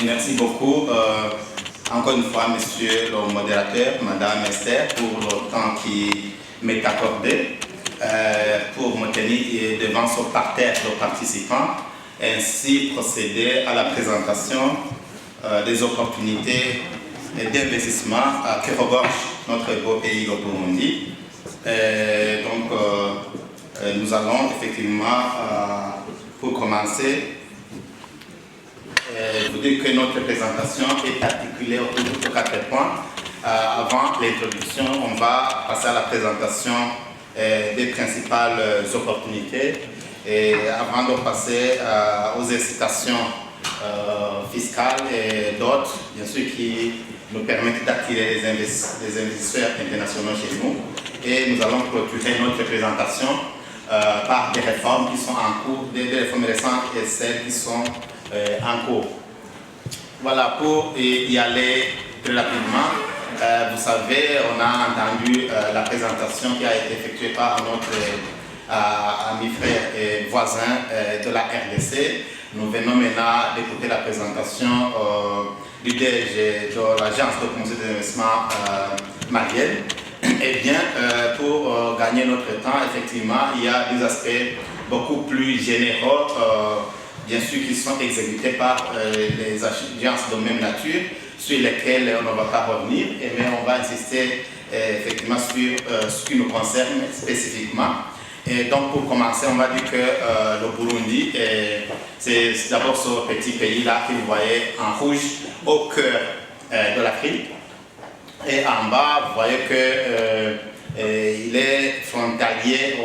merci beaucoup. Encore une fois, monsieur le modérateur, madame Esther, pour le temps qui m'est accordé pour me tenir devant ce parterre de participants, ainsi procéder à la présentation des opportunités d'investissement qui regorgent notre beau pays, le Burundi. Nous allons effectivement, pour commencer, vous dire que notre présentation est articulée autour de 4 points. Avant l'introduction, on va passer à la présentation des principales opportunités. Et avant de passer aux incitations fiscales et d'autres, bien sûr, qui nous permettent d'attirer les investisseurs internationaux chez nous. Et nous allons clôturer notre présentation par des réformes qui sont en cours, des réformes récentes et celles qui sont en cours. Voilà, pour y aller très rapidement, vous savez, on a entendu la présentation qui a été effectuée par notre ami frère et voisin de la RDC. Nous venons maintenant d'écouter la présentation du DG de l'Agence de conseil d'investissement malienne. Eh bien, pour gagner notre temps, effectivement, il y a des aspects beaucoup plus généraux, bien sûr, qui sont exécutés par les agences de même nature, sur lesquelles on ne va pas revenir, mais on va insister effectivement sur ce qui nous concerne spécifiquement. Et donc, pour commencer, on va dire que le Burundi, c'est d'abord ce petit pays-là que vous voyez en rouge au cœur de l'Afrique. Et en bas, vous voyez qu'il est frontalier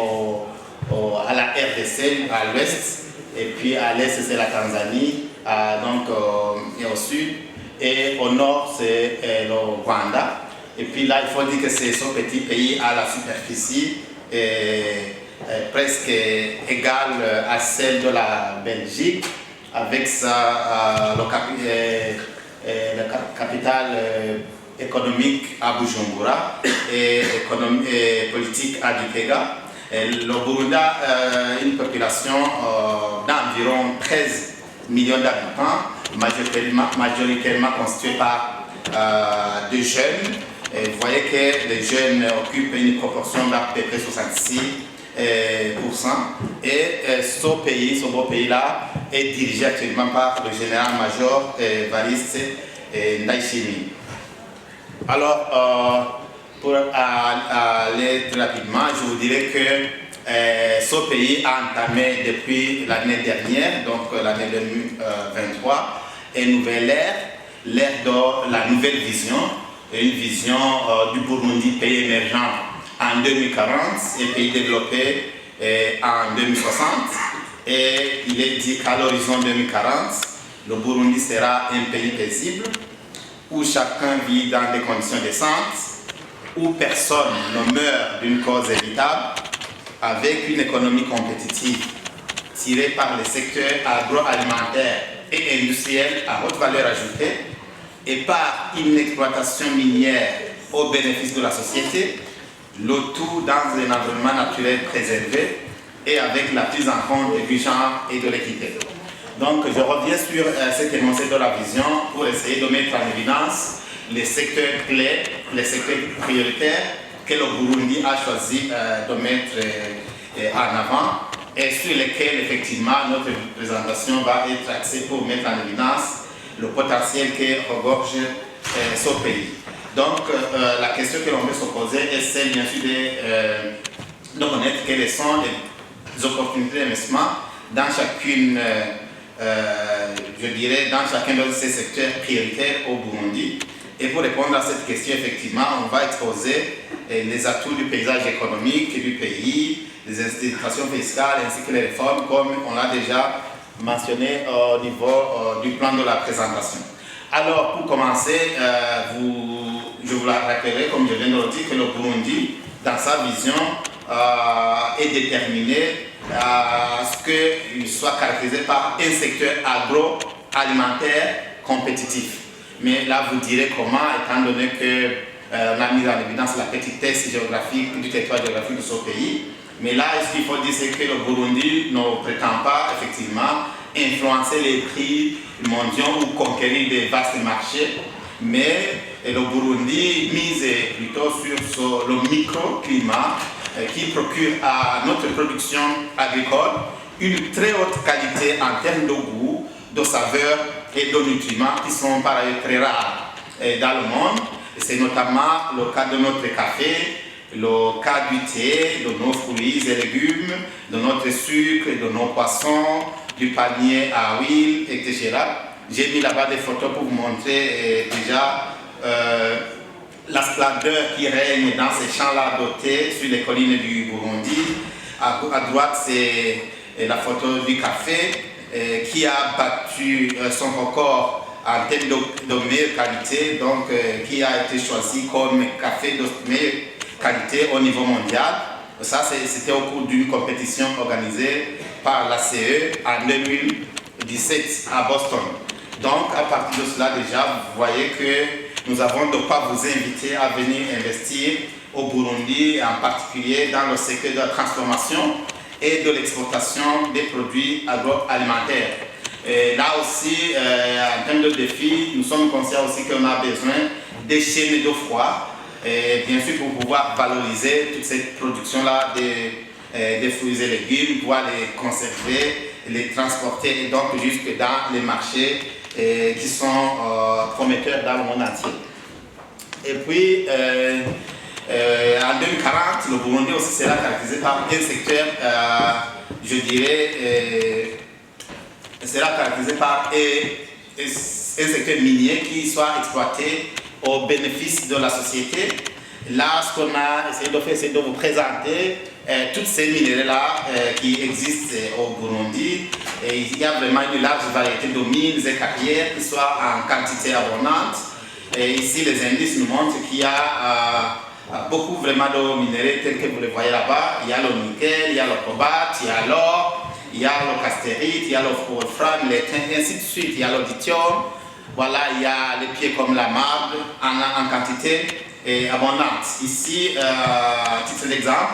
à la RDC, à l'ouest, et puis à l'est, c'est la Tanzanie, et au sud, et au nord, c'est le Rwanda. Et puis là, il faut dire que c'est ce petit pays à la superficie presque égale à celle de la Belgique, avec la capitale économique à Bujumbura et politique à Gitega. Le Burundi a une population d'environ 13 millions d'habitants, majoritairement constituée par des jeunes. Et vous voyez que les jeunes occupent une proportion d'à peu près 66%. Et ce beau pays-là est dirigé actuellement par le général-major Evariste Ndayishimiye. Alors, pour aller très rapidement, je vous dirais que ce pays a entamé depuis l'année dernière, donc l'année 2023, une nouvelle ère, l'ère de la nouvelle vision, une vision du Burundi, pays émergent en 2040 et pays développé en 2060. Et il est dit qu'à l'horizon 2040, le Burundi sera un pays paisible, où chacun vit dans des conditions décentes, où personne ne meurt d'une cause évitable, avec une économie compétitive tirée par les secteurs agroalimentaires et industriels à haute valeur ajoutée et par une exploitation minière au bénéfice de la société, le tout dans un environnement naturel préservé et avec la prise en compte du genre et de l'équité. Donc, je reviens sur cet énoncé de la vision pour essayer de mettre en évidence les secteurs clés, les secteurs prioritaires que le Burundi a choisi de mettre en avant et sur lesquels, effectivement, notre présentation va être axée pour mettre en évidence le potentiel que regorge ce pays. Donc, la question que l'on veut se poser est celle, bien sûr, de connaître quelles sont les opportunités d'investissement dans chacune je dirais, dans chacun de ces secteurs prioritaires au Burundi. Et pour répondre à cette question, effectivement, on va exposer les atouts du paysage économique du pays, les institutions fiscales ainsi que les réformes, comme on l'a déjà mentionné au niveau du plan de la présentation. Alors, pour commencer, je vous la rappellerai, comme je viens de le dire, que le Burundi, dans sa vision, est déterminé à ce qu'il soit caractérisé par un secteur agroalimentaire compétitif. Mais là, vous direz comment, étant donné qu'on a mis en évidence la petitesse géographique du territoire géographique de ce pays. Mais là, ce qu'il faut dire, c'est que le Burundi ne prétend pas effectivement influencer les prix mondiaux ou conquérir des vastes marchés, mais le Burundi mise plutôt sur le microclimat qui procure à notre production agricole une très haute qualité en termes de goût, de saveur et de nutriments qui sont par ailleurs très rares dans le monde. C'est notamment le cas de notre café, le cas du thé, de nos fruits et légumes, de notre sucre, de nos poissons, du panier à huile, etc. J'ai mis là-bas des photos pour vous montrer déjà la splendeur qui règne dans ces champs-là dotés sur les collines du Burundi. À droite, c'est la photo du café qui a battu son record en termes de meilleure qualité, donc qui a été choisi comme café de meilleure qualité au niveau mondial. Ça, c'était au cours d'une compétition organisée par la CE en 2017 à Boston. Donc, à partir de cela, déjà, vous voyez que nous avons de quoi vous inviter à venir investir au Burundi, en particulier dans le secteur de la transformation et de l'exportation des produits agroalimentaires. Et là aussi, en termes de défis, nous sommes conscients aussi qu'on a besoin des chaînes de froid, et bien sûr pour pouvoir valoriser toute cette production-là des fruits et légumes, pouvoir les conserver, les transporter et donc jusque dans les marchés qui sont prometteurs dans le monde entier. Et puis, en 2040, le Burundi aussi sera caractérisé par un secteur, je dirais, sera caractérisé par un secteur minier qui soit exploité au bénéfice de la société. Là, ce qu'on a essayé de faire, c'est de vous présenter toutes ces minéraux-là qui existent au Burundi. Et il y a vraiment une large variété de mines et carrières qui soient en quantité abondante. Et ici, les indices nous montrent qu'il y a beaucoup vraiment de minéraux tels que vous les voyez là-bas. Il y a le nickel, il y a le cobalt, il y a l'or, il y a le castérite, il y a le wolfram, l'étain, et ainsi de suite. Il y a le lithium. Voilà, il y a les pierres comme la marbre en quantité abondante. Ici, à titre d'exemple,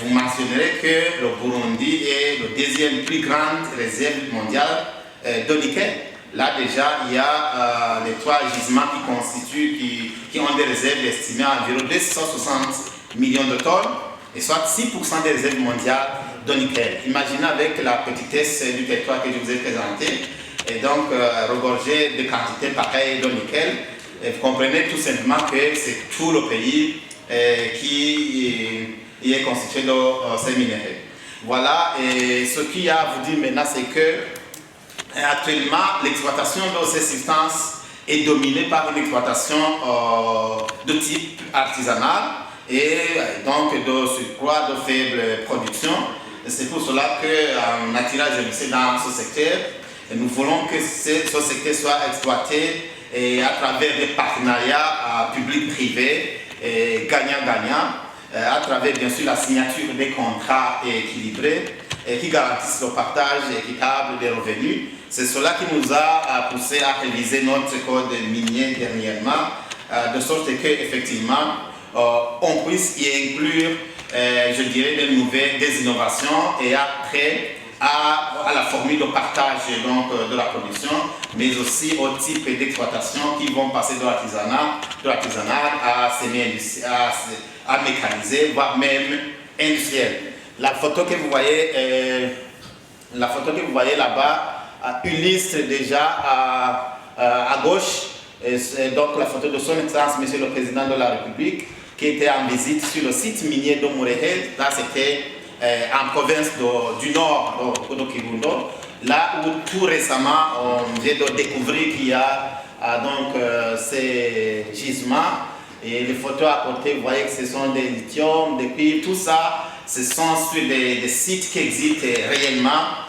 vous mentionnerez que le Burundi est le deuxième plus grande réserve mondiale de nickel. Là déjà, il y a les trois gisements qui ont des réserves estimées à environ 260 millions de tonnes, et soit 6% des réserves mondiales de nickel. Imaginez avec la petitesse du territoire que je vous ai présenté, et donc regorger de quantités pareilles de nickel. Et vous comprenez tout simplement que c'est tout le pays qui est constitué de ces minéraux. Voilà, et ce qu'il y a à vous dire maintenant, c'est que actuellement, l'exploitation de ces substances est dominée par une exploitation de type artisanal et donc de surcroît de faible production. C'est pour cela qu'en attirant les investisseurs dans ce secteur, nous voulons que ce secteur soit exploité et à travers des partenariats publics-privés gagnant-gagnant, à travers bien sûr la signature des contrats équilibrés qui garantissent le partage équitable des revenus. C'est cela qui nous a poussé à réviser notre code minier dernièrement, de sorte qu'effectivement, on puisse y inclure, je dirais, des innovations et après à la formule de partage donc, de la production, mais aussi au type d'exploitation qui vont passer de l'artisanat à mécaniser, voire même industriel. La photo que vous voyez, là-bas illustre déjà à gauche donc la photo de son Excellence, Monsieur le Président de la République, qui était en visite sur le site minier de Murehe. Là, c'était en province du Nord, de Kirundo, là où tout récemment on vient de découvrir qu'il y a donc ces gisements. Et les photos à côté, vous voyez que ce sont des lithium, des cuivres, tout ça, ce sont sur des sites qui existent réellement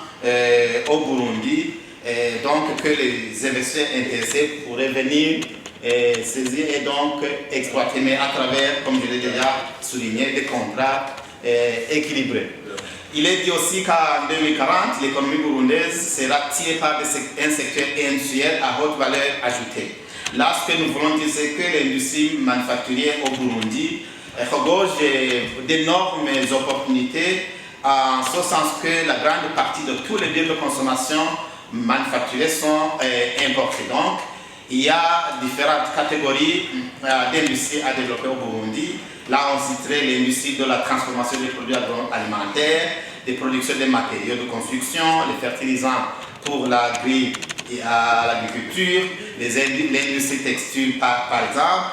au Burundi. Et donc que les investisseurs intéressés pourraient venir saisir et donc exploiter, mais à travers, comme je l'ai déjà souligné, des contrats équilibrés. Il est dit aussi qu'en 2040, l'économie burundaise sera tirée par un secteur industriel à haute valeur ajoutée. Là, ce que nous voulons dire, c'est que l'industrie manufacturière au Burundi regorge d'énormes opportunités en ce sens que la grande partie de tous les biens de consommation manufacturés sont importés. Donc, il y a différentes catégories d'industries à développer au Burundi. Là, on citerait l'industrie de la transformation des produits agroalimentaires, des productions de matériaux de construction, les fertilisants pour l'agriculture, l'industrie textile par exemple,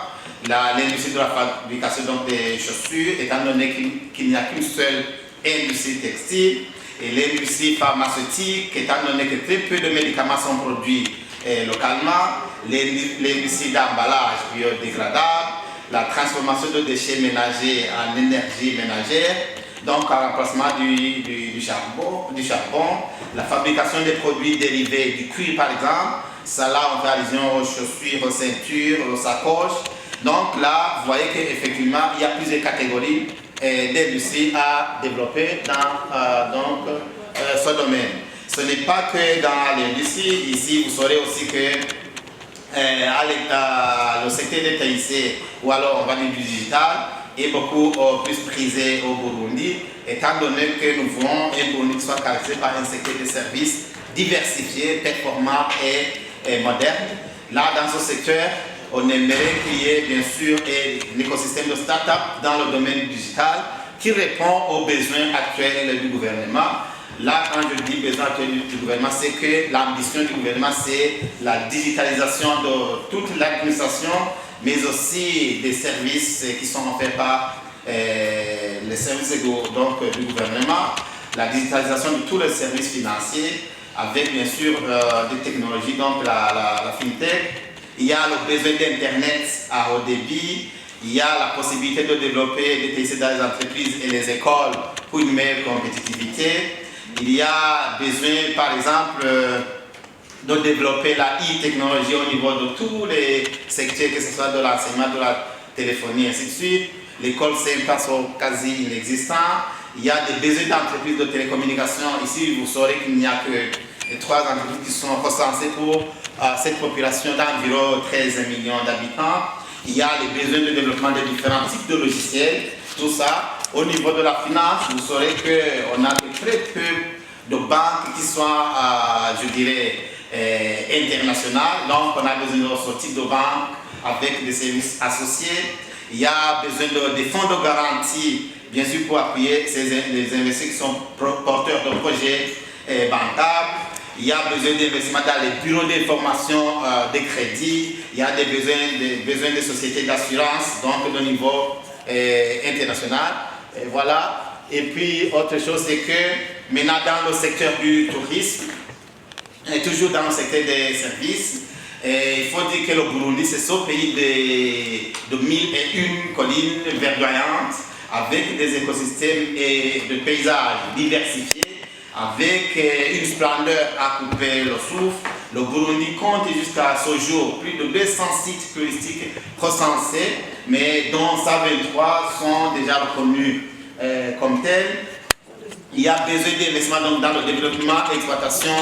l'industrie de la fabrication donc, des chaussures, étant donné qu'il n'y a qu'une seule industrie textile, et l'industrie pharmaceutique, étant donné que très peu de médicaments sont produits localement, l'industrie d'emballage biodégradable, la transformation de déchets ménagers en énergie ménagère, donc en remplacement du charbon, la fabrication des produits dérivés du cuir par exemple, ça là on fait allusion aux chaussures, aux ceintures, aux sacoches. Donc là, vous voyez qu'effectivement, il y a plusieurs catégories d'industries à développer dans ce domaine. Ce n'est pas que dans l'industrie, ici vous saurez aussi que le secteur des TIC, ou alors on va dire du digital, est beaucoup plus prisé au Burundi, étant donné que nous voulons un Burundi qui soit caractérisé par un secteur de services diversifié, performant et moderne. Là, dans ce secteur, on aimerait qu'il y ait bien sûr un écosystème de start-up dans le domaine digital qui répond aux besoins actuels du gouvernement. Là, quand je dis besoin actuel du gouvernement, c'est que l'ambition du gouvernement, c'est la digitalisation de toute l'administration, mais aussi des services qui sont offerts par les services donc, du gouvernement, la digitalisation de tous les services financiers, avec bien sûr des technologies, donc la FinTech. Il y a le besoin d'Internet à haut débit, il y a la possibilité de développer des TIC dans les entreprises et les écoles pour une meilleure compétitivité. Il y a besoin, par exemple, de développer la e-technologie au niveau de tous les secteurs, que ce soit de l'enseignement, de la téléphonie, ainsi de suite. L'école 5 ans sont quasi inexistants. Il y a des besoins d'entreprises de télécommunications. Ici, vous saurez qu'il n'y a que 3 entreprises qui sont recensées pour cette population d'environ 13 millions d'habitants. Il y a les besoins de développement de différents types de logiciels. Tout ça, au niveau de la finance, vous saurez qu'on a très peu de banques qui sont, je dirais, internationales. Donc, on a besoin de ce type de banques avec des services associés. Il y a besoin de fonds de garantie, bien sûr, pour appuyer les investisseurs qui sont porteurs de projets bancables. Il y a besoin d'investissement dans les bureaux d'information des crédits. Il y a des besoins des sociétés d'assurance, donc de niveau international. Et voilà. Et puis, autre chose, c'est que maintenant, dans le secteur du tourisme, et toujours dans le secteur des services, il faut dire que le Burundi, c'est ce pays de 1001 collines verdoyantes, avec des écosystèmes et de paysages diversifiés, avec une splendeur à couper le souffle. Le Burundi compte jusqu'à ce jour plus de 200 sites touristiques recensés, mais dont 123 sont déjà reconnus comme tels. Il y a besoin d'investissement dans le développement et l'exploitation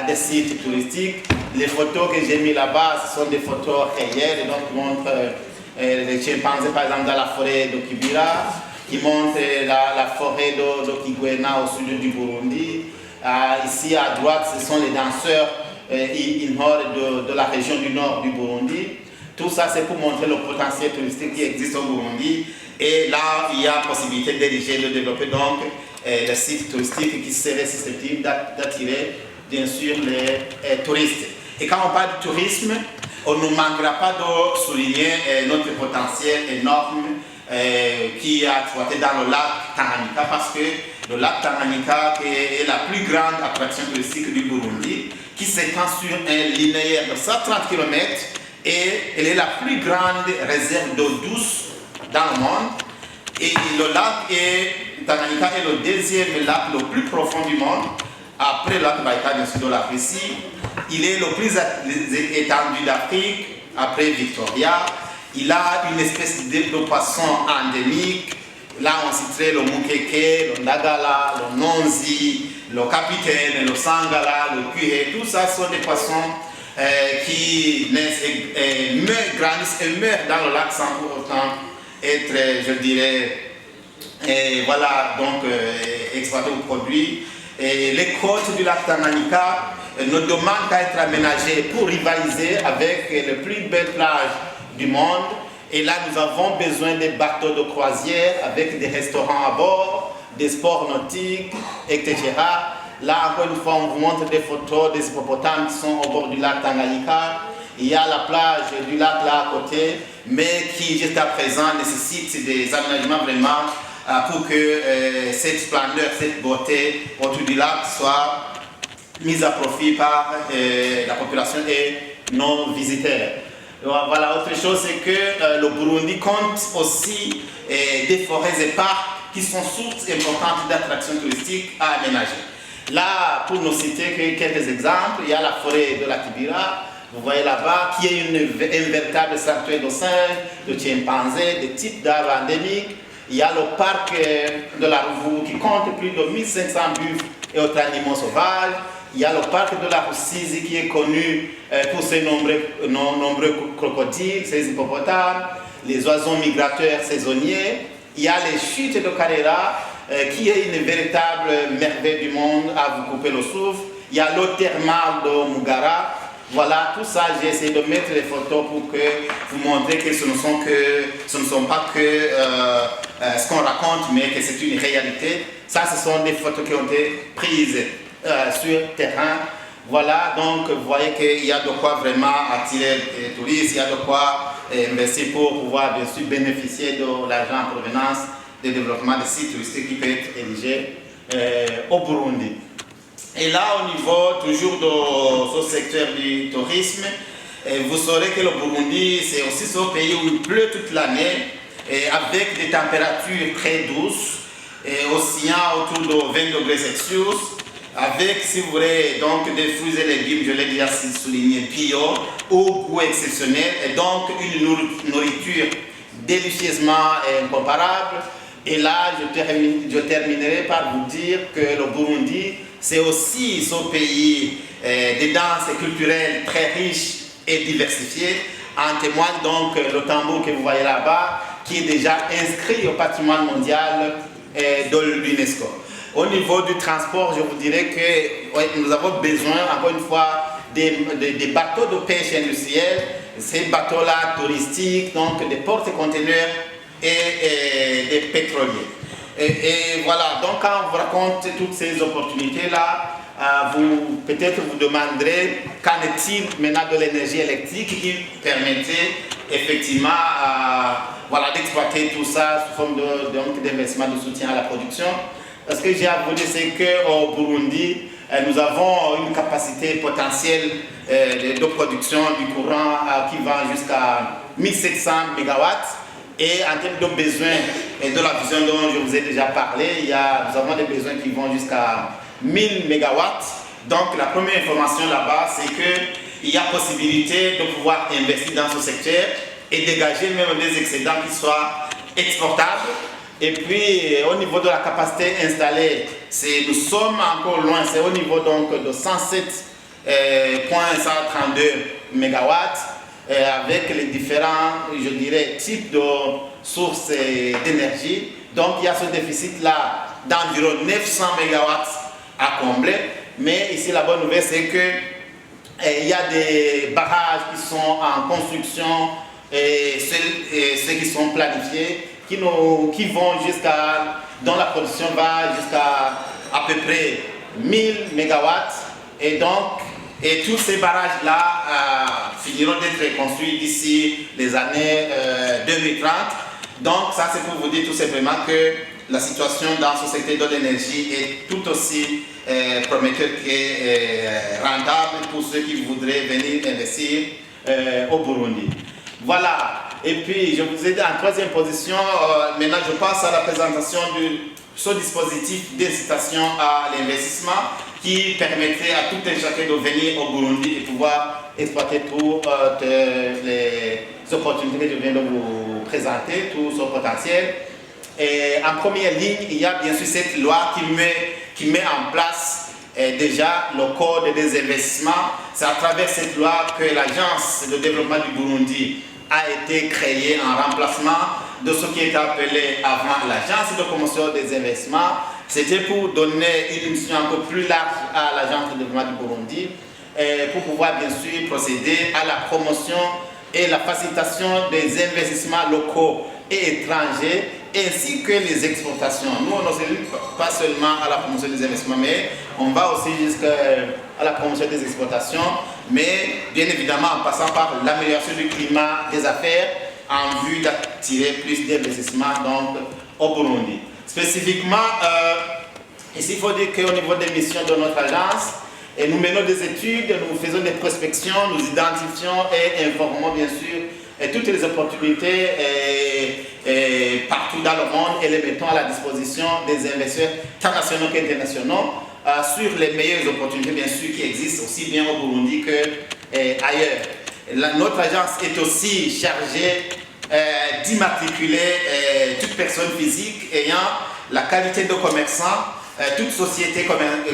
des sites touristiques. Les photos que j'ai mises là-bas, ce sont des photos réelles, et donc qui montrent les chimpanzés par exemple dans la forêt de Kibira, qui montrent la forêt de Kigwena au sud du Burundi. Ici à droite, ce sont les danseurs de la région du nord du Burundi. Tout ça, c'est pour montrer le potentiel touristique qui existe au Burundi. Et là, il y a possibilité d'ériger, de développer donc les sites touristiques qui seraient susceptibles d'attirer, bien sûr, les touristes. Et quand on parle de tourisme, on ne manquera pas de souligner notre potentiel énorme qui est exploité dans le lac Tanganyika, parce que le lac Tanganyika est la plus grande attraction touristique du Burundi, qui s'étend sur un linéaire de 130 km, et elle est la plus grande réserve d'eau douce dans le monde. Et le lac Tanganyika est le deuxième lac le plus profond du monde, après le lac Baïkal, bien sûr, de la Russie. Il est le plus étendu d'Afrique, après Victoria. Il a une espèce de poisson endémique. Là, on citerait le mukeke, le ndagala, le nonzi, le capitaine, le sangala, le kuhe. Tout ça sont des poissons qui naissent grandissent et meurent dans le lac sans pour autant être, je dirais, et voilà, donc exploiter vos produits. Et les côtes du lac Tanganyika ne demandent qu'à être aménagées pour rivaliser avec les plus belles plages du monde. Et là, nous avons besoin des bateaux de croisière avec des restaurants à bord, des sports nautiques, etc. Là, encore une fois, on vous montre des photos des hippopotames qui sont au bord du lac Tanganyika. Il y a la plage du lac là à côté, mais qui jusqu'à présent nécessite des aménagements vraiment pour que cette splendeur, cette beauté autour du lac soit mise à profit par la population et nos visiteurs. Voilà, autre chose, c'est que le Burundi compte aussi des forêts et parcs qui sont sources importantes d'attractions touristiques à aménager. Là, pour ne citer que quelques exemples, il y a la forêt de la Kibira, vous voyez là-bas, qui est un véritable sanctuaire de singes, de chimpanzés, de types d'arbres endémiques. Il y a le parc de la Ruvu qui compte plus de 1500 buffles et autres animaux sauvages. Il y a le parc de la Rusizi qui est connu pour ses nombreux crocodiles, ses hippopotames, les oiseaux migrateurs saisonniers. Il y a les chutes de Karera qui est une véritable merveille du monde à vous couper le souffle. Il y a l'eau thermale de Mugara. Voilà, tout ça, j'ai essayé de mettre les photos pour que vous montrez que ce ne sont pas que ce qu'on raconte, mais que c'est une réalité. Ça, ce sont des photos qui ont été prises sur terrain. Voilà, donc vous voyez qu'il y a de quoi vraiment attirer les touristes, il y a de quoi investir pour pouvoir bien sûr bénéficier de l'argent en provenance du développement des sites touristiques qui peut être érigé au Burundi. Et là, au niveau toujours de ce secteur du tourisme, vous saurez que le Burundi, c'est aussi ce pays où il pleut toute l'année, avec des températures très douces, oscillant autour de 20 degrés Celsius, avec, si vous voulez, donc des fruits et légumes, je l'ai déjà souligné, bio, au goût exceptionnel, et donc une nourriture délicieusement incomparable. Et là, je terminerai par vous dire que le Burundi, c'est aussi ce pays de danse culturelle très riche et diversifié. En témoigne donc le tambour que vous voyez là-bas, qui est déjà inscrit au patrimoine mondial de l'UNESCO. Au niveau du transport, je vous dirais que ouais, nous avons besoin, encore une fois, des bateaux de pêche industrielle, ces bateaux-là touristiques, donc des porte-conteneurs et des pétroliers. Et voilà, donc quand on vous raconte toutes ces opportunités-là, vous peut-être vous demanderez qu'en est-il maintenant de l'énergie électrique qui permettait effectivement voilà, d'exploiter tout ça sous forme d'investissement de soutien à la production. Parce que j'ai à vous dire, c'est qu'au Burundi, nous avons une capacité potentielle de production du courant qui va jusqu'à 1700 MW. Et en termes de besoins et de la vision dont je vous ai déjà parlé, nous avons des besoins qui vont jusqu'à 1000 MW. Donc la première information là-bas, c'est qu'il y a possibilité de pouvoir investir dans ce secteur et dégager même des excédents qui soient exportables. Et puis au niveau de la capacité installée, nous sommes encore loin, c'est au niveau donc de 107,132 MW. Avec les différents, je dirais, types de sources d'énergie. Donc il y a ce déficit-là d'environ 900 MW à combler. Mais ici, la bonne nouvelle, c'est qu'il y a des barrages qui sont en construction et ceux qui sont planifiés, qui vont jusqu'à, dont la production va jusqu'à à peu près 1000 MW. Et donc, et tous ces barrages-là finiront d'être construits d'ici les années 2030. Donc ça, c'est pour vous dire tout simplement que la situation dans ce secteur de l'énergie est tout aussi prometteuse et rentable pour ceux qui voudraient venir investir au Burundi. Voilà. Et puis, je vous ai dit en troisième position, maintenant je passe à la présentation de ce dispositif d'incitation à l'investissement qui permettrait à tout un chacun de venir au Burundi et pouvoir exploiter toutes les opportunités que je viens de vous présenter, tout ce potentiel. Et en première ligne, il y a bien sûr cette loi qui met en place déjà le code des investissements. C'est à travers cette loi que l'Agence de développement du Burundi a été créée en remplacement de ce qui était appelé avant l'agence de promotion des investissements. C'était pour donner une mission encore plus large à l'agence de développement du Burundi, pour pouvoir bien sûr procéder à la promotion et la facilitation des investissements locaux et étrangers, ainsi que les exportations. Nous, on ne s'occupe pas seulement à la promotion des investissements, mais on va aussi jusqu'à la promotion des exportations, mais bien évidemment en passant par l'amélioration du climat des affaires en vue d'attirer plus d'investissements au Burundi. Spécifiquement, ici il faut dire qu'au niveau des missions de notre agence, et nous menons des études, nous faisons des prospections, nous identifions et informons bien sûr toutes les opportunités partout dans le monde et les mettons à la disposition des investisseurs tant nationaux qu'internationaux sur les meilleures opportunités bien sûr qui existent aussi bien au Burundi qu'ailleurs. Notre agence est aussi chargée d'immatriculer toute personne physique ayant la qualité de commerçant, toute société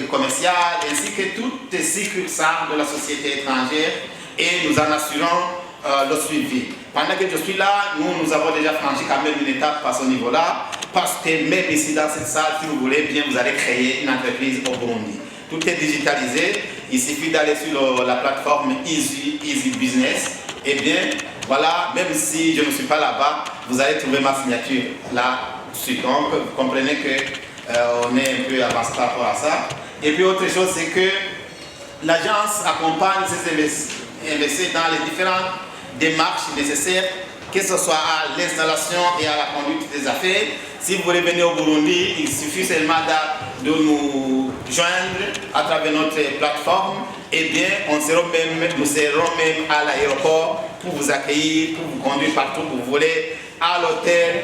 commerciale ainsi que toutes les succursales de la société étrangère et nous en assurons le suivi. Pendant que je suis là, nous avons déjà franchi quand même une étape à ce niveau-là parce que même ici dans cette salle, si vous voulez bien, vous allez créer une entreprise au Burundi. Tout est digitalisé, il suffit d'aller sur la plateforme Easy Business et bien voilà, même si je ne suis pas là-bas, vous allez trouver ma signature là-dessus. Donc vous comprenez que on est un peu avancé par rapport à ça. Et puis autre chose, c'est que l'agence accompagne ses investisseurs dans les différentes démarches nécessaires, que ce soit à l'installation et à la conduite des affaires. Si vous voulez venir au Burundi, il suffit seulement de nous joindre à travers notre plateforme. Eh bien, nous serons même à l'aéroport pour vous accueillir, pour vous conduire partout où vous voulez, à l'hôtel.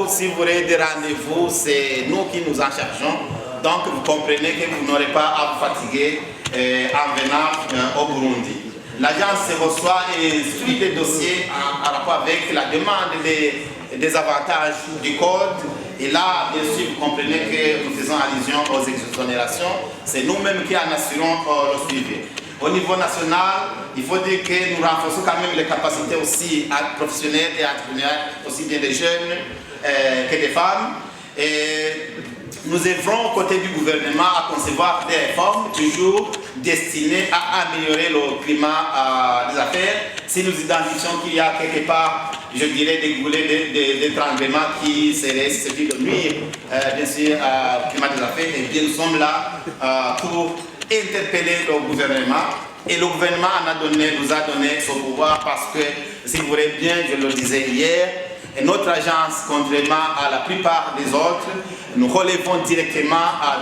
Si vous voulez des rendez-vous, c'est nous qui nous en chargeons. Donc, vous comprenez que vous n'aurez pas à vous fatiguer en venant au Burundi. L'agence reçoit et suit des dossiers en rapport avec la demande des avantages du code. Et là, bien sûr, vous comprenez que nous faisons allusion aux exonérations. C'est nous-mêmes qui en assurons le suivi. Au niveau national, il faut dire que nous renforçons quand même les capacités aussi professionnelles et entrepreneuriales, aussi bien des jeunes que des femmes. Et nous œuvrons aux côtés du gouvernement à concevoir des réformes toujours destinées à améliorer le climat des affaires. Si nous identifions qu'il y a quelque part, je dirais, des goulets d'étranglement qui seraient susceptibles de nuire, bien sûr, au climat des affaires, et bien nous sommes là pour interpeller le gouvernement. Et le gouvernement nous a donné ce pouvoir parce que, si vous voulez bien, je le disais hier, et notre agence, contrairement à la plupart des autres, nous relevons directement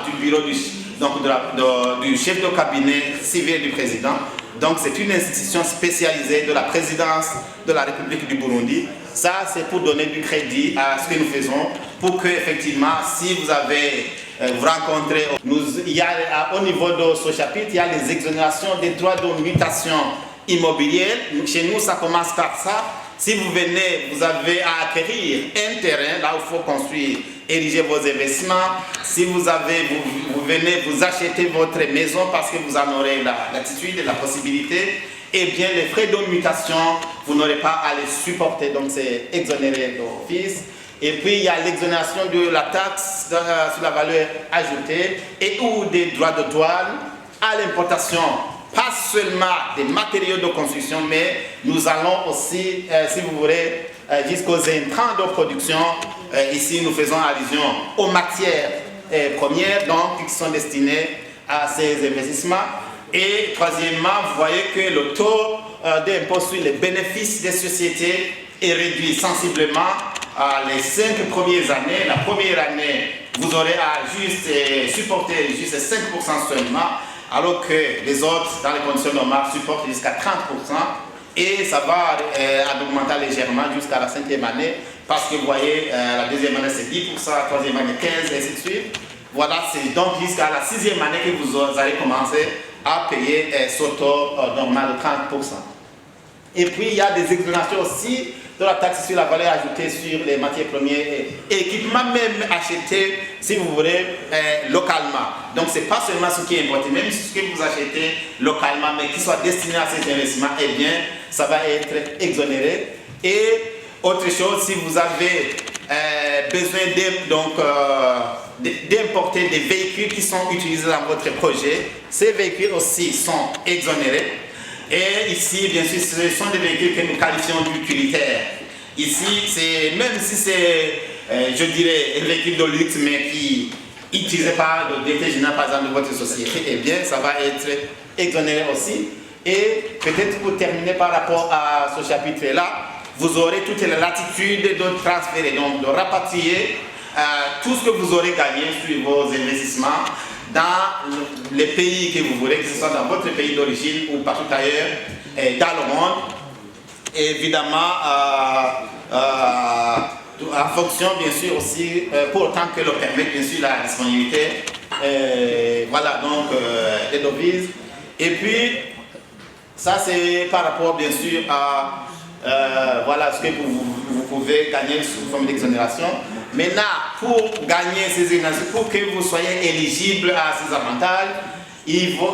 du bureau du chef de cabinet civil du président. Donc c'est une institution spécialisée de la présidence de la République du Burundi. Ça, c'est pour donner du crédit à ce que nous faisons, pour que effectivement, si vous avez rencontré, au niveau de ce chapitre, il y a les exonérations des droits de mutation immobilière. Chez nous, ça commence par ça. Si vous venez, vous avez à acquérir un terrain, là où il faut construire, ériger vos investissements. Si vous venez, vous achetez votre maison parce que vous en aurez l'attitude et la possibilité, eh bien les frais de mutation, vous n'aurez pas à les supporter, donc c'est exonéré d'office. Et puis il y a l'exonération de la taxe sur la valeur ajoutée et ou des droits de douane à l'importation. Pas seulement des matériaux de construction, mais nous allons aussi, si vous voulez, jusqu'aux intrants de production. Ici, nous faisons allusion aux matières premières, donc qui sont destinées à ces investissements. Et troisièmement, vous voyez que le taux d'impôt sur les bénéfices des sociétés est réduit sensiblement les 5 premières années. La première année, vous aurez à supporter juste 5% seulement, alors que les autres, dans les conditions normales, supportent jusqu'à 30%. Et ça va augmenter légèrement jusqu'à la 5e année, parce que vous voyez, la deuxième année c'est 10%, la troisième année 15%, et ainsi de suite. Voilà, c'est donc jusqu'à la 6e année que vous allez commencer à payer ce taux normal de 30%. Et puis il y a des exonérations aussi de la taxe sur la valeur ajoutée sur les matières premières et équipements même achetés, si vous voulez, localement. Donc ce n'est pas seulement ce qui est importé, même ce que vous achetez localement, mais qui soit destiné à ces investissements, eh bien, ça va être exonéré. Et autre chose, si vous avez besoin d'importer des véhicules qui sont utilisés dans votre projet, ces véhicules aussi sont exonérés. Et ici, bien sûr, ce sont des véhicules que nous qualifions d'utilitaires. Ici, même si c'est, je dirais, un véhicule de luxe, mais qui est utilisé par le directeur général, par exemple, de votre société, eh bien, ça va être exonéré aussi. Et peut-être pour terminer par rapport à ce chapitre-là, vous aurez toute la latitude de transférer, donc de rapatrier tout ce que vous aurez gagné sur vos investissements dans les pays que vous voulez, que ce soit dans votre pays d'origine ou partout ailleurs dans le monde. Et évidemment, en fonction, bien sûr, aussi, pour autant que le permette, bien sûr, la disponibilité, voilà, donc, des devises. Et puis, ça, c'est par rapport, bien sûr, à voilà ce que vous pouvez gagner sous forme d'exonération. Maintenant, pour gagner ces exonérations, pour que vous soyez éligible à ces avantages,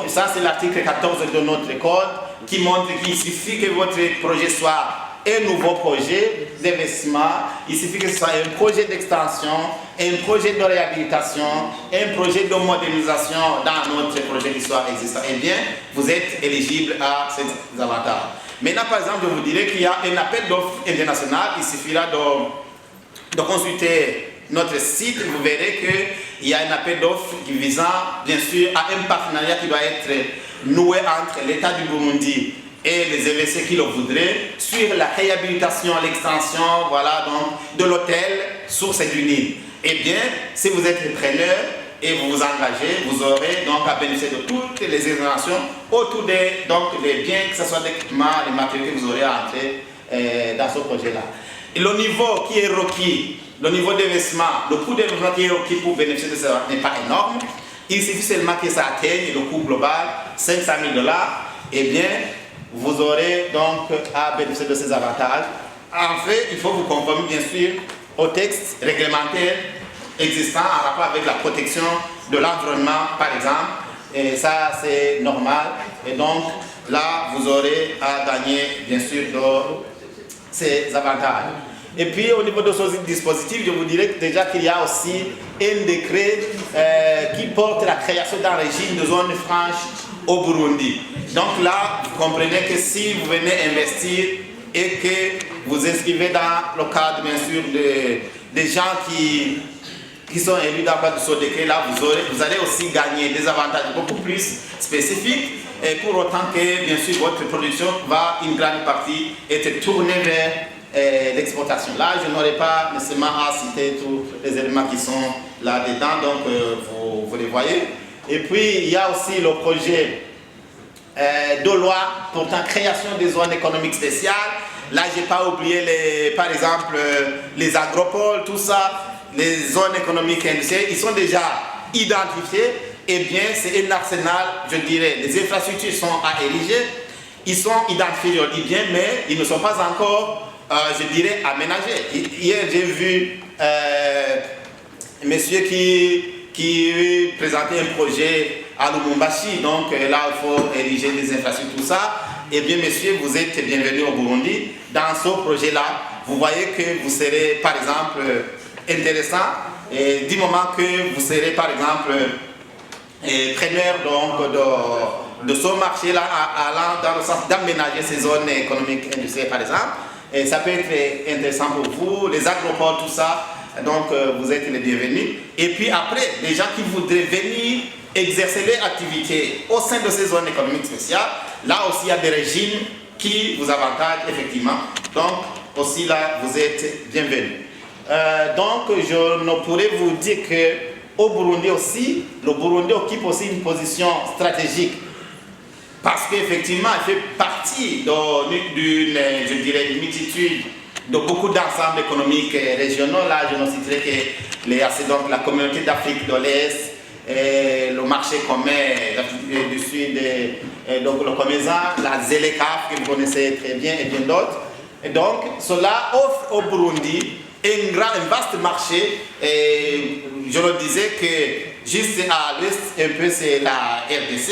ça c'est l'article 14 de notre code qui montre qu'il suffit que votre projet soit un nouveau projet d'investissement, il suffit que ce soit un projet d'extension, un projet de réhabilitation, un projet de modernisation dans notre projet qui soit existant. Eh bien, vous êtes éligible à ces avantages. Maintenant, par exemple, je vous dirais qu'il y a un appel d'offres international. Il suffira de consulter notre site. Vous verrez qu'il y a un appel d'offres visant, bien sûr, à un partenariat qui doit être noué entre l'État du Burundi et les investisseurs qui le voudraient sur la réhabilitation, l'extension, voilà, donc, de l'hôtel Source du Nil. Eh bien, si vous êtes preneur et vous vous engagez, vous aurez donc à bénéficier de toutes les exonérations autour des biens, que ce soit d'équipement, les matériaux que vous aurez à entrer dans ce projet-là. Et le niveau qui est requis, le niveau d'investissement, le coût d'investissement qui est requis pour bénéficier de ça n'est pas énorme. Il suffit seulement que ça atteigne le coût global, 500 000 $. Eh bien, vous aurez donc à bénéficier de ces avantages. En fait, il faut vous conformer bien sûr au texte réglementaire existant en rapport avec la protection de l'environnement, par exemple. Et ça, c'est normal. Et donc, là, vous aurez à gagner, bien sûr, ces avantages. Et puis, au niveau de ce dispositif, je vous dirais déjà qu'il y a aussi un décret qui porte la création d'un régime de zone franche au Burundi. Donc là, vous comprenez que si vous venez investir et que vous inscrivez dans le cadre, bien sûr, des gens qui sont élus dans le cadre de ce décret-là, vous allez aussi gagner des avantages beaucoup plus spécifiques, et pour autant que, bien sûr, votre production va, une grande partie, être tournée vers l'exportation. Là, je n'aurai pas nécessairement à citer tous les éléments qui sont là-dedans, donc vous les voyez. Et puis, il y a aussi le projet de loi portant création des zones économiques spéciales. Là, je n'ai pas oublié, par exemple, les agropoles, tout ça, les zones économiques industrielles, ils sont déjà identifiés. Eh bien, c'est un arsenal, je dirais, les infrastructures sont à ériger, ils sont identifiés, je dis bien, mais ils ne sont pas encore, je dirais, aménagés. Hier, j'ai vu un monsieur qui présentait un projet à Lubumbashi, donc là, il faut ériger des infrastructures, tout ça. Eh bien, messieurs, vous êtes bienvenus au Burundi. Dans ce projet-là, vous voyez que vous serez, par exemple, intéressant, et du moment que vous serez, par exemple, preneur donc, de ce marché-là, allant dans le sens d'aménager ces zones économiques industrielles, par exemple. Et ça peut être intéressant pour vous, les agropoles, tout ça. Donc, vous êtes les bienvenus. Et puis après, les gens qui voudraient venir exercer leur activité au sein de ces zones économiques spéciales, là aussi, il y a des régimes qui vous avantagent, effectivement. Donc, aussi là, vous êtes bienvenus. Donc, je ne pourrais vous dire qu'au Burundi aussi, le Burundi occupe aussi une position stratégique. Parce qu'effectivement, il fait partie d'une, je dirais, une multitude de beaucoup d'ensembles économiques régionaux. Là, je ne citerai que donc, la communauté d'Afrique de l'Est, le marché commun d'Afrique du Sud, donc le Comesa, la ZLECAF, que vous connaissez très bien, et bien d'autres. Et donc, cela offre au Burundi un vaste marché. Et je le disais que juste à l'est, un peu, c'est la RDC.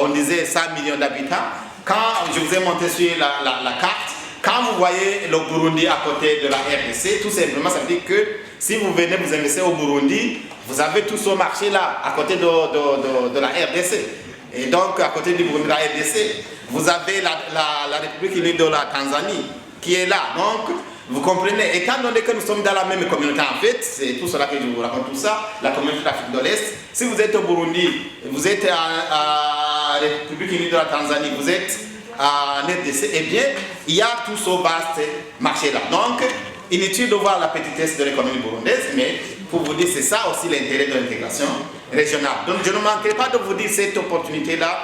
On disait 100 millions d'habitants. Quand je vous ai montré sur la carte, quand vous voyez le Burundi à côté de la RDC, tout simplement, ça veut dire que si vous venez vous investir au Burundi, vous avez tout ce marché-là, à côté de la RDC. Et donc, à côté du Burundi, de la RDC, vous avez la République unie de la Tanzanie qui est là. Donc, vous comprenez, étant donné que nous sommes dans la même communauté, en fait, c'est tout cela que je vous raconte, tout ça, la communauté d'Afrique de l'Est. Si vous êtes au Burundi, vous êtes à République unie de la Tanzanie, vous êtes à RDC, eh bien, il y a tout ce vaste marché-là. Donc, inutile de voir la petitesse de l'économie burundaise, mais pour vous dire, c'est ça aussi l'intérêt de l'intégration régionale. Donc, je ne manquerai pas de vous dire cette opportunité-là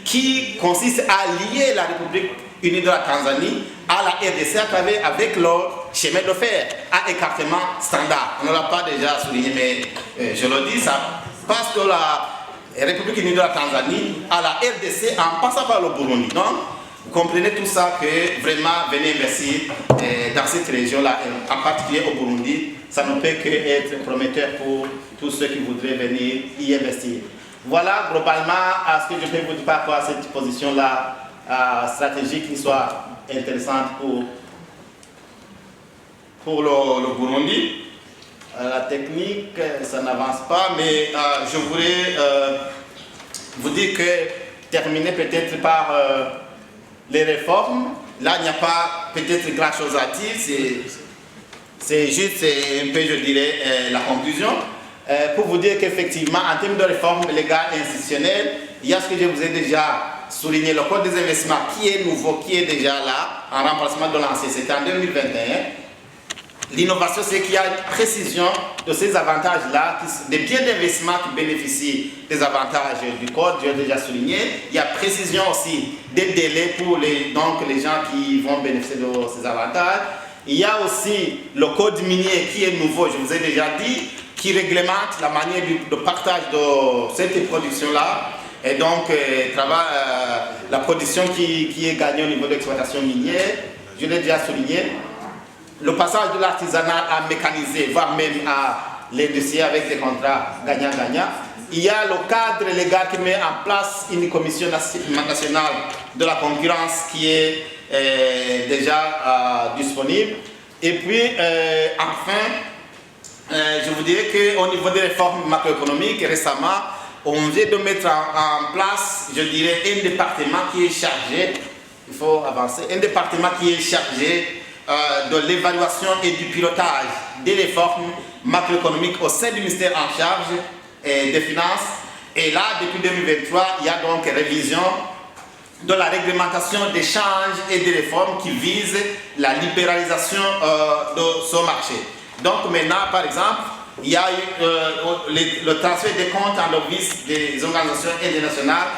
qui consiste à lier la République unie de la Tanzanie à la RDC à travers avec leur chemin de fer à écartement standard. On ne l'a pas déjà souligné, mais je le dis, ça passe de la République unie de la Tanzanie à la RDC en passant par le Burundi. Donc, vous comprenez tout ça que vraiment venez investir dans cette région-là, en particulier au Burundi, ça ne peut qu'être prometteur pour tous ceux qui voudraient venir y investir. Voilà globalement ce que je peux vous dire par rapport à cette position-là stratégique qui soit intéressante pour le Burundi. La technique, ça n'avance pas, mais je voudrais vous dire que terminer peut-être par les réformes. Là, il n'y a pas peut-être grand chose à dire, c'est juste un peu, je dirais, la conclusion. Pour vous dire qu'effectivement, en termes de réformes légales et institutionnelles, il y a ce que je vous ai déjà souligné, le code des investissements qui est nouveau, qui est déjà là, en remplacement de l'ancien, c'était en 2021. L'innovation, c'est qu'il y a une précision de ces avantages-là, des biens d'investissement qui bénéficient des avantages du code, je l'ai déjà souligné. Il y a précision aussi des délais pour les gens qui vont bénéficier de ces avantages. Il y a aussi le code minier qui est nouveau, je vous ai déjà dit, qui réglemente la manière de partage de cette production-là. Et donc, la production qui est gagnée au niveau de l'exploitation minière, je l'ai déjà souligné. Le passage de l'artisanat à mécaniser, voire même à l'industrie avec des contrats gagnant-gagnant. Il y a le cadre légal qui met en place une commission nationale de la concurrence qui est déjà disponible. Et puis, enfin, je vous dirais qu'au niveau des réformes macroéconomiques, récemment, on vient de mettre en place, je dirais, un département qui est chargé, il faut avancer, un département qui est chargé de l'évaluation et du pilotage des réformes macroéconomiques au sein du ministère en charge des Finances. Et là, depuis 2023, il y a donc révision de la réglementation des changes et des réformes qui visent la libéralisation de ce marché. Donc maintenant, par exemple, il y a eu le transfert des comptes en devises des organisations internationales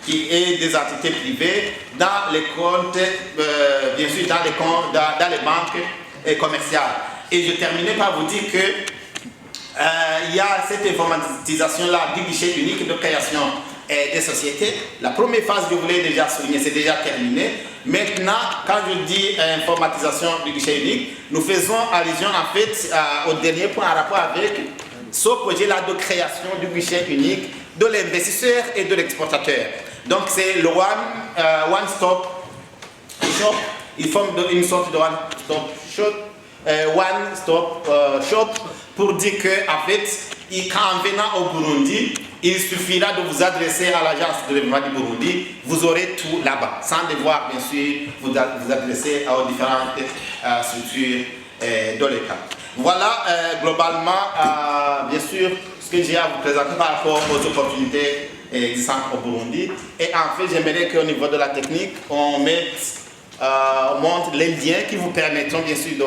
et des entités privées dans les comptes, bien sûr dans les banques commerciales. Et je terminais par vous dire que il y a cette informatisation-là du guichet unique de création des sociétés. La première phase, je voulais déjà souligner, c'est déjà terminé. Maintenant, quand je dis informatisation du guichet unique, nous faisons allusion en fait au dernier point en rapport avec ce projet-là de création du guichet unique de l'investisseur et de l'exportateur. Donc c'est le One Stop Shop, il forme une sorte de One Stop Shop pour dire qu'en fait, en venant au Burundi, il suffira de vous adresser à l'agence de développement du Burundi, vous aurez tout là-bas, sans devoir bien sûr vous adresser aux différentes structures de l'État. Voilà globalement, bien sûr, ce que j'ai à vous présenter par rapport aux opportunités existantes au Burundi. Et en fait, j'aimerais qu'au niveau de la technique, on montre les liens qui vous permettront bien sûr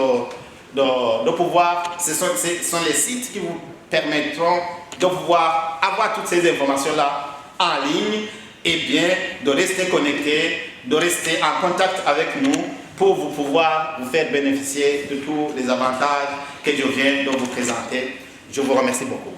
de pouvoir, ce sont les sites qui vous permettront de pouvoir avoir toutes ces informations-là en ligne et bien de rester connecté, de rester en contact avec nous pour pouvoir vous faire bénéficier de tous les avantages que je viens de vous présenter. Je vous remercie beaucoup.